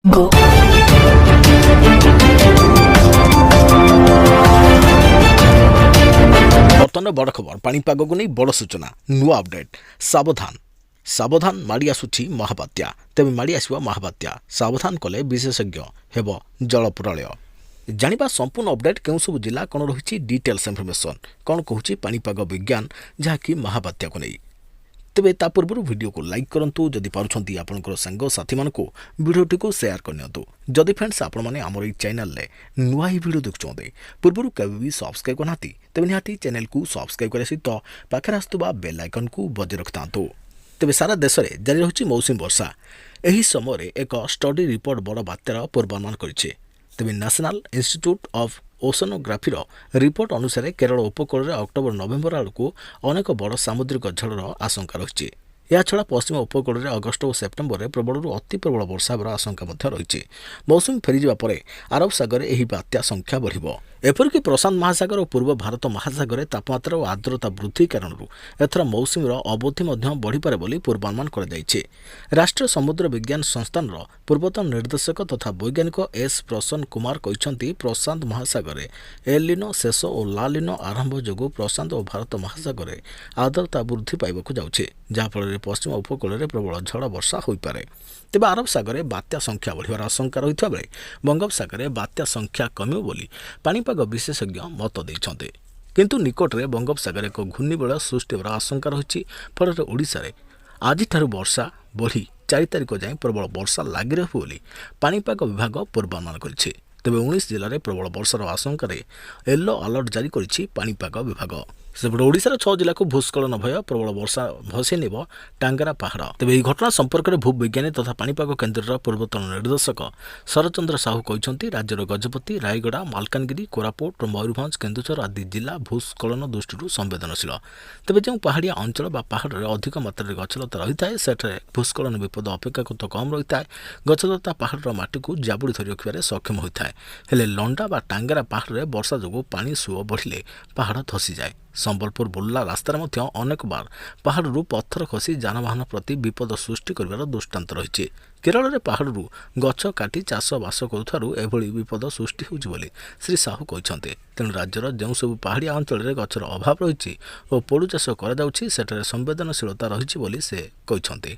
Go. बर्तमान बड़ खबर पाणीपाग को नहीं बड़ सूचना नुआ अपडेट सावधान सावधान माड़ी आसुछि महाबात्या तेज माड़ी आसवा महाबात्या सावधान कले विशेषज्ञ हेब जल प्रलय जानिबा संपूर्ण अपडेट केउ सब जिला कौन रही डिटेल्स इनफर्मेशन कौन कहूँ पाणीपाग विज्ञान जहाँकि महाबात्या को नहीं तेबे ता पूर्व वीडियो को लाइक करंतु जदि पारुछंती आपनकर संग साथी मानको वीडियोटी को शेयर करनियंतु जदि फ्रेंड्स आपण माने हमर ई चैनल ले नुआ ही वीडियो देखुछंते पूर्व केबे भी सब्सक्राइब करनाती तेबे निहाती चैनल को सब्सक्राइब करे सहित पाखरे आस्तुबा बेल आइकन को बजे रखतांतु तेबे सारा देश रे जारी रहुछि मौसम वर्षा एही समय एक स्टडी रिपोर्ट बड़ बात्यार पूर्वानुमान करिछि तेबे national institute of oceanography report अनुसार केरल उपकूल में अक्टोबर नवेम्बर आड़क अनेक बड़ सामुद्रिक झड़र आशंका रही याछड़ा पश्चिम उपकूल में अगस्ट और सेप्टेम्बर में प्रबल अति प्रबल वर्षा होवर आशंका रही मौसुमी फेरीजा आरब सागर यह बात्या संख्या बढ़ एपरिक प्रशांत महासागर और पूर्व भारत महासागर तापमात्रा और आर्द्रता वृद्धि कारण एथर मौसुमीर अवधि बढ़िपे बोली पूर्वानुमान कर राष्ट्रीय समुद्र विज्ञान संस्थान पूर्वतन निर्देशक तथा वैज्ञानिक एस प्रसन्न कुमार कहते प्रशांत महासागर एलिनो शेष और लालिनो आरंभ जो प्रशांत और भारत महासागर आर्द्रता वृद्धि पाइबा जाऊे जहाँफल पश्चिम उपकूल में प्रबल झड़ वर्षा हो पारे तेज आरब सागर बात्या संख्या बढ़िवार आशंका रही बेले बंगोपसागर बात्या संख्या कमिव बोली पाणीपाग विशेषज्ञ मत देइछन्ते किंतु निकट में बंगोपसागर एक घूर्णिबलय सृष्टि होवार आशंका रही फल ओडिशा रे आज वर्षा बढ़ी 4 तारिख जाए प्रबल वर्षा लगी रह बोली पाणीपाग विभाग पूर्वानुमान करिछि तेबे 19 जिले में प्रबल वर्षार आशंका येलो अलर्ट जारी करिछि पाणीपाग विभाग सेपटे ओडिशार 6 जिला को भूस्खलन भय प्रबल वर्षा भसई नेब टांगरा पहाड़ तेज यह घटना संपर्क में भूविज्ञानी तथा पाणीपाग केन्द्र पूर्वतन निर्देशक शरचंद्र साहू कहते राज्यर गजपति रायगड़ा मालकानगिरी कोरापुट मयूरभंज केन्दुझर आदि जिला भूस्खलन दृष्टि संवेदनशील तेज जो पहाड़िया अंचल पहाड़ में अधिक मात्रा गछलता रही है सेठारे भूस्खलन विपद अपेक्षाकृत कम रही है गछलता पहाड़ माटी को जाबुड़ी धरी रखिबारे सक्षम होता है हेले लंडा बा टांगरा पहाड़ में वर्षा जो पानी सुओ बढ़िले पहाड़ धसी जाए संबलपुर बुर्ला रास्तार अनेक बार पहाड़ू पत्थर खसी जानवाहन प्रति विपद सृष्टि कर दृष्टांत रही केरल में पहाड़ू गछ काटी चाष बास करुथारू एभली विपद सृष्टि होची श्री साहू कहते तेणु राज्यर जो सब पहाड़िया अंचल में गचर अभाव रही और पोड़ू चाष कर संवेदनशीलता रही से कहते।